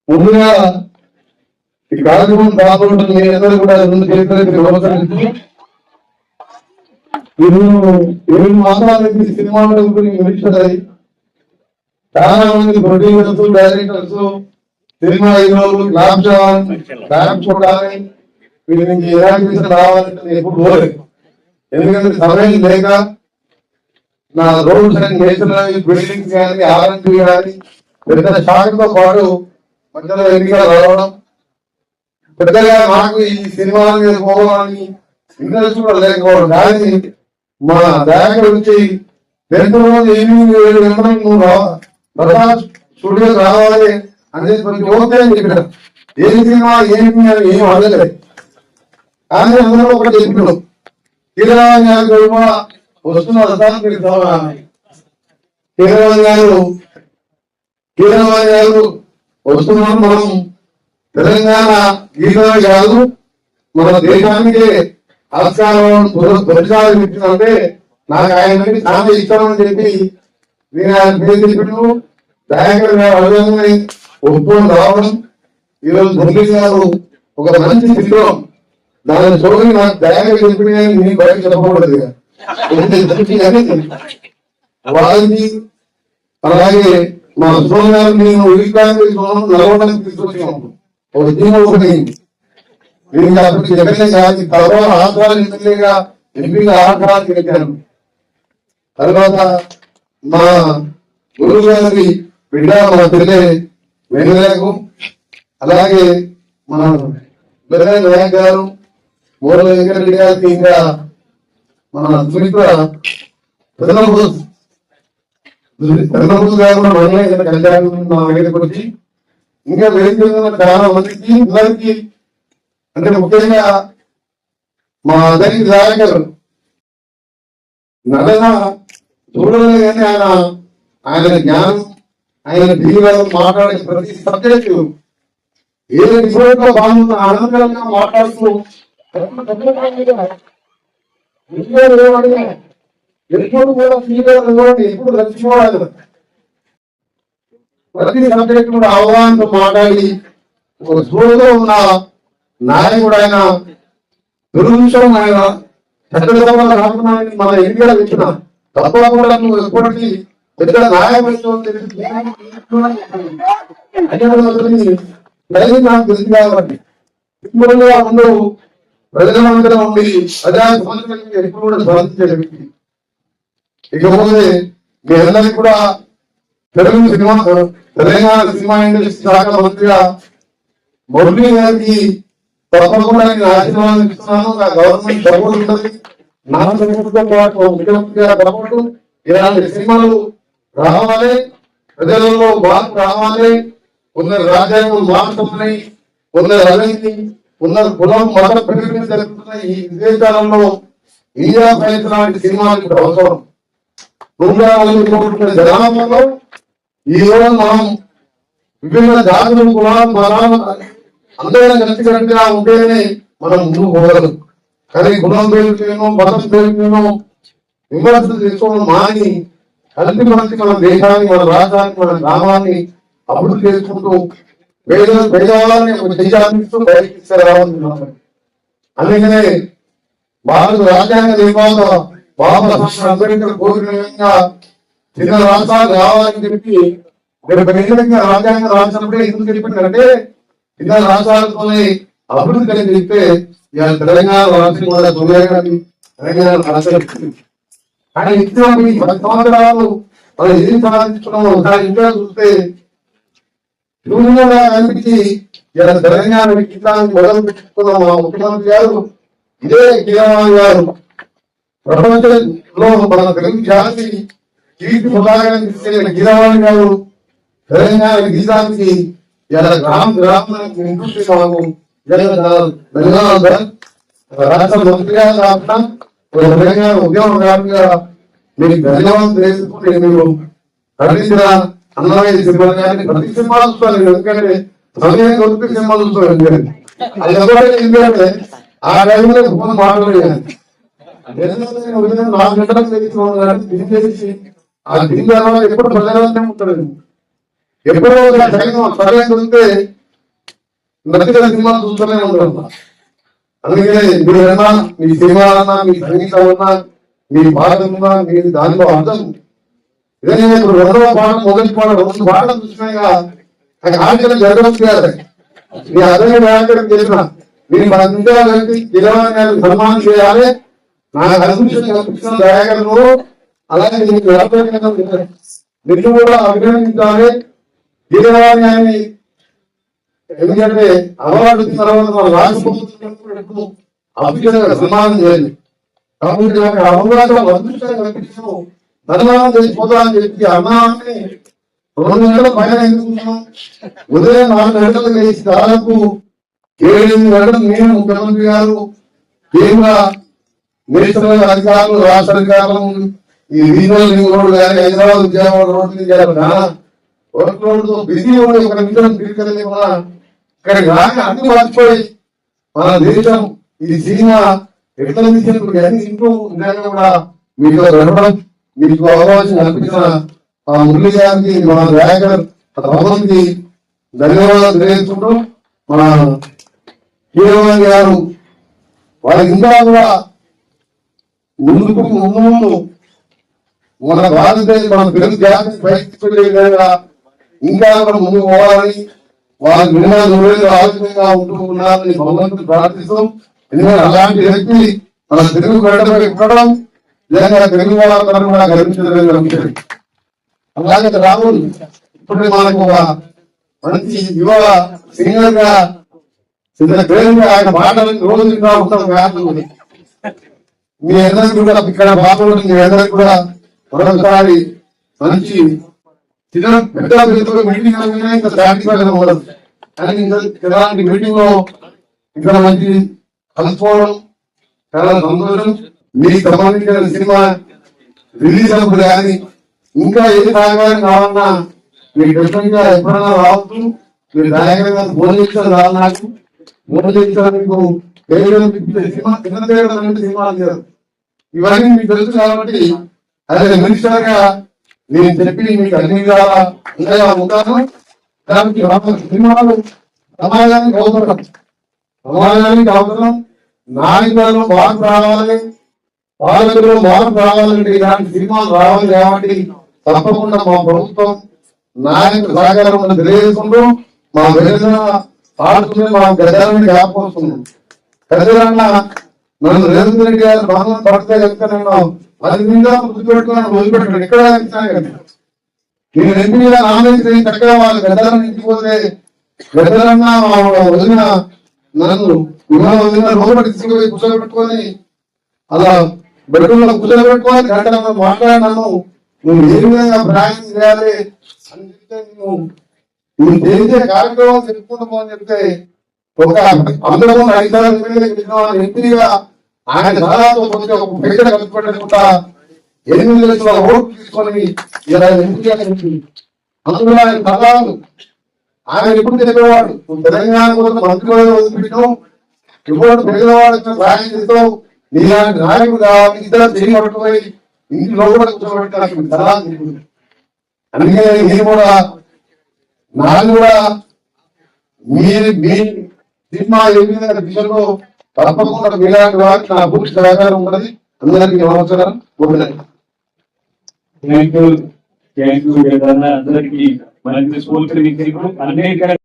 ముందుగా ఈ కార్యక్రమం పాల్గొంటున్న మీ అందరూ కూడా ముందు చేతులకి నమస్కరిస్తూ 7 మాసాల నుంచి సినిమాల గురించి నిరీక్షించాలి. చాలా మంది ప్రొడ్యూసర్స్, డైరెక్టర్స్, సినిమా హీరోలు ల్యాబ్ చూడాలి, వీటి నుంచి ఎలాంటి రావాలంటే ఎప్పుడు పోలేదు. ఎందుకంటే సమయం లేక నా రోడ్స్ అండ్ నేషనల్ బిల్డింగ్స్ కానీ ఆర్ఎండ్బి కానీ పెద్ద షాక్తో పాటు మధ్యలో ఎన్నికలు రావడం, పెద్దగా నాకు ఈ సినిమా మీద పోవాలని ఇంట్రెస్ట్ కూడా లేకపోవడం. కానీ మా బ్యాంక్ నుంచి 2 రోజులు 8 గంటలకు నువ్వు ప్రసాద్ స్టూడియోకి రావాలి అనేది ప్రతి ఓకే అని చెప్పిన. ఏ సినిమా ఏమి అని ఏం అడగలేదు. కానీ అందరూ ఒకటి చెప్పినాడు, కీరవాణి వస్తున్నారు సార్, కీరవాణి గారు వస్తున్నారు. మనం తెలంగాణ గీతమే కాదు, మన దేశానికే ఆస్కారం పురస్కారం ఇచ్చిందంటే నాకు ఆయన చాలా ఇష్టం అని చెప్పి నేను ఆయన పేరు చెప్పినాను. దయాకర్ గారు అడగని ఒప్పుకొని రావడం, ఈరోజు మురళి గారు ఒక మంచి చిత్రం దాని చూడని నాకు దయాకర్ చెప్పిన నేను బయట చెప్పకూడదు. వాళ్ళకి అలాగే మా సోదరు గారు నేను నడవడానికి తీసుకొచ్చాము. ఒక దీని ఒకటి నేను అప్పటికి చెప్పిన కాదు, తర్వాత ఆంధ్రాలు ఎమ్మెల్యేగా ఎంపీగా ఆంధ్రాలు గెలిచాను. తర్వాత మా గురువు గారి బిడ్డ మా పిల్లే వెంకటకు, అలాగే మన బిర్యానీ నాయక్ గారు, మూల వెంకటరెడ్డి గారికి, ఇంకా మన సుమిత్ర పెదనబోస్ గారు కూడా మహిళ కళ్యాణం మా దగ్గరకు వచ్చి ఇంకా వేదిక చాలా మందికి అందరికి, అంటే ముఖ్యంగా మా అందరికి నాయకులు నడన చూడలే కానీ ఆయన జ్ఞానం, ఆయన జీవితాలు మాట్లాడే ప్రతి సబ్జెక్టు ఏ డిబేట్ లో బాగుందో ఆనందంగా మాట్లాడుతూ ఎప్పుడు కూడా ఎప్పుడు రక్షించుకోవాలి. ప్రతి సబ్జెక్ట్ కూడా అవగాహనతో మాట్లాడి ఒక స్కూల్లో ఉన్న నాయకుడు ఆయన దుర్విషయం, ఆయన చట్టసభలో రాకున్నాయని మన ఎన్నికల ఇచ్చిన తప్పకుండా నువ్వు ఎప్పటికీ పెద్ద నాయకుడు నాకు తెలుసు కాబట్టి సింపుల్గా ఉండు, ప్రజలందరూ ఉండి ప్రజా సమస్యలకి ఎప్పుడు కూడా స్పందించే వ్యక్తి. ఇకపోతే మీ అందరికీ కూడా Telugu cinema Telangana cinema industry శాఖ మంత్రిగా మురళి గారికి తప్పకుండా నేను ఆశీర్వాదం ఇస్తున్నాను. నా గవర్నమెంట్ సపోర్ట్ ఉంటుంది, నా సపోర్ట్తో పాటు ముఖ్యమంత్రి గారి సపోర్టు. ఇలాంటి సినిమాలు రావాలి, ప్రజలలో మార్పు రావాలి. కొందరు రాజ్యాంగం మార్చమని, కొందరు అవినీతి, కొందరు కులం మత ప్రకటన జరుగుతున్న ఈ విదేశాలలో ఇండియా ఫైల్స్ లాంటి సినిమాలు ఇప్పుడు అవసరం. 140 కోట్ల జనాభాలో ఈ రోజు మనం విభిన్న జాతులు, కులాలు, మతాలు అందరం కలిసికట్టుగా ఉంటేనే మనం ముందుకు పోగలం. కానీ కులం పేరుకేమో మతం పేరుకేమో విమర్శలు చేసుకోవడం మాని కలిసి మనకి మన దేశాన్ని, మన రాష్ట్రాన్ని, మన గ్రామాన్ని అభివృద్ధి చేసుకుంటూ పేదవాళ్ళని దేశాన్నిస్తూ బయటికి తీసుకురావాలని. అందుకనే భారత రాజ్యాంగ నిర్మాత బాబాసాహెబ్ అంబేద్కర్ కోరిన విధంగా చిన్న రాష్ట్రాలు కావాలని చెప్పి రాజ్యాంగం రాసినప్పుడే ఎందుకు చెప్పిందంటే చిన్న రాష్ట్రాలతోనే అభివృద్ధి అని చెప్తే తెలంగాణ రాష్ట్రం కూడా తెలంగాణ రాష్ట్రం. కానీ ఇచ్చిన 10 సంవత్సరాలు మనం ఏం సాధించుకున్నామో ఒకసారి ఇంకా చూస్తే శూన్యంగా కనిపించి తెలంగాణ విధానాన్ని మొదలు పెట్టుకున్న మా ముఖ్యమంత్రి గారు ఇదే కీరవాణి గారు ప్రపంచంలో మన తెలుగు జాతి కీర్తి ముదాగాన్ని తీసుకెళ్లిన కీరవాణి గారు తెలంగాణ గీతానికి గ్రామ గ్రామానికి మాకు ధన్యవాదాలు. రాష్ట్ర మంత్రిగా కాకుండా తెలంగాణ ఉద్యమకారులుగా మీకు ధన్యవాదాలు తెలుసుకుంటే మీరు ఖండించిన అన్నమయ్య సినిమాలు కానీ ప్రతి సినిమా చూస్తాను. ఎందుకంటే సమయం దొరికి సినిమా చూస్తాను. ఎందుకంటే అది ఎందుకంటే ఆ టైంలో ఫోన్ మాట్లాడలేదు. 4 గంటలకు తెలిసి ఆ దీని ఎప్పుడు ప్రజలనే ఉంటాడు. ఎప్పుడో సరైన ఉంటే నచ్చిన సినిమాలు చూస్తూనే ఉంటారు. అందుకే మీరన్నా మీ సినిమాలన్నా మీ సంగీతం అన్నా మీ పాటలున్నా మీ దానిలో అర్థం ఇదే. ఇప్పుడు రెండవ పాట మొదటి పాట 2 పాటలు చూసినాయిగా ఆచరణ జరగవచ్చు కదా. నీ అదే వ్యాకరణ చేసిన నేను 10 నిమిషాలు కలిపి గిరవాణి సన్మానం చేయాలి. నాకు కనిపించిన దయాకరను అలాగే నీకు నిన్ను కూడా అభినందించాలి. గిరవాణి అని ఎందుకంటే అవార్డు తర్వాత మన రాష్ట్ర ప్రభుత్వం అభినందన సన్మానం చేయాలి. కాబట్టి అవకాశం అదృష్టంగా కనిపించడం సన్మానం చేసిపోతా అని చెప్పి అన్నాన్ని 2 గంటల పైన ఎందుకున్నాం. ఉదయం 4 గంటలకు లేచి దాదాపు 7-8 గంటలు నేను ముఖ్యమంత్రి గారు కేంద్ర నేషనల్ అధికారులు రాష్ట్ర అధికారులు ఈ రీజనల్ రింగ్ రోడ్డు కానీ Hyderabad Vijayawada road work road busy ఉండి ఒక నిమిషం తిరిగి ఇక్కడికి రాక అన్ని మర్చిపోయి మన దేశం ఈ సినిమా ఎట్లా తీసినప్పుడు అన్ని ఇంట్లో కూడా మీకు గడపడం మీకు అవకాశం కల్పించిన ఆ మురళి గారికి మన దయాకర్ రమణకి ధన్యవాదాలు తెలియజేసుకుంటూ మన హీరోయిన్ గారు వాళ్ళకి ఇంకా కూడా ముందు మన భారతదేశం మన తెలుగు జాతిని బయటకు విధంగా ఇంకా కూడా ముందుకు పోవాలని వాళ్ళ నిర్ణయాలు ఆలోచనగా ఉంటూ ఉన్నారని భగవంతుడు ప్రార్థిస్తూ. ఎందుకంటే అలాంటి వ్యక్తి మన తెలుగు గడ్డపై ఉండడం నిజంగా తెలుగు వాళ్ళందరూ కూడా గర్వించడం. అలాగే రాహుల్ ఇప్పుడు మనకు ఒక మంచి యువ సింగర్ గా ఆయన మాటలను రోజు వింటూ ఉంటాం. వ్యాధులు మీ అందరికీ కూడా ఇక్కడ బాగుంటుంది. మీ అందరికీ కూడా మరొకసారి మంచి పెద్ద మీటింగ్ ఇంకా సాటిస్ఫాక్షన్ ఉండదు. కానీ ఇలాంటి మీటింగ్ లో ఇక్కడ మంచి కలుసుకోవడం చాలా సంతోషం. మీకు సంబంధించిన సినిమా రిలీజ్ అయినప్పుడు కానీ ఇంకా ఏ సహకారం కావాలన్నా మీకు డెఫినెట్గా ఎప్పుడైనా రావచ్చు. మీరు దయాకరంగా ఫోన్ చేస్తారు రావాలి. నాకు ఫోన్ చేస్తారు. మీకు సినిమా సినిమాలు చేయాలి. ఇవన్నీ మీకు తెలుసు కాబట్టి అదే మినిస్టర్ గా నేను చెప్పి మీకు అన్ని విధాలా ఉంటాను. దానికి సినిమాలు సమాజానికి అవసరం. సమాజానికి అవసరం. నాయకులలో మార్పు రావాలి, పాలకులలో మార్పు రావాలంటే ఇలాంటి సినిమాలు రావాలి. కాబట్టి తప్పకుండా మా ప్రభుత్వం నాయకుల సహకారం తెలియజేసుకుంటూ మా వేదన పాడుతుంది. మా గద్దరాన్ని కాపాడుతున్నాం. గద్దరన్న నన్ను రేవంత్ రెడ్డి గారు బాగా పడితే చెప్తాను. అది మీద గుర్తుపెట్టుకున్నాను. వదిలిపెట్టాడు ఎక్కడ నేను ఎంపీ మీద నామినేషన్ చక్కగా వాళ్ళు గద్దరాన్ని ఇంటిపోతే గద్దరన్న వదిలిన నన్ను వదిలిన రోజు తీసుకుపోయి కూర్చోబెట్టుకొని అలా బెడ్రూమ్ లో కూర్చోబెట్టుకొని గంట మాట్లాడినాను. నువ్వు ఏ విధంగా ప్రయాణం చేయాలి అని చెప్తే నువ్వు చేసే కార్యక్రమం చెప్పుకుంటూ పోని చెప్తే ఒక అందరూ 5 సార్లు ఎంపీగా ఆయన దాదాపు ఒక పెద్ద కలుపుకుంటా 8 లక్షల ఓట్లు తీసుకొని ఇలా ఎంపీ అందులో ఆయన సలహాలు ఆయన ఎప్పుడు చెప్పేవాడు. తెలంగాణ కోసం మంత్రి వదిలిపెట్టాం. ఇప్పుడు పేదవాడు సహాయం చేస్తావు. నీలాంటి నాయకుడు కావాలి. ఇద్దరు చేయి పట్టుకుపోయి ఇంట్లో కూడా కూర్చోబెట్టాలి సలహా. అందుకే నేను కూడా నాకు కూడా మీ సినిమా ఏ విధంగా దిశలో తప్పకుండా మీలాంటి వారికి నా పూర్తి సహకారం ఉన్నది. అందరికీ నమస్కారం. అందరికీ మంచి స్కూల్ అనేక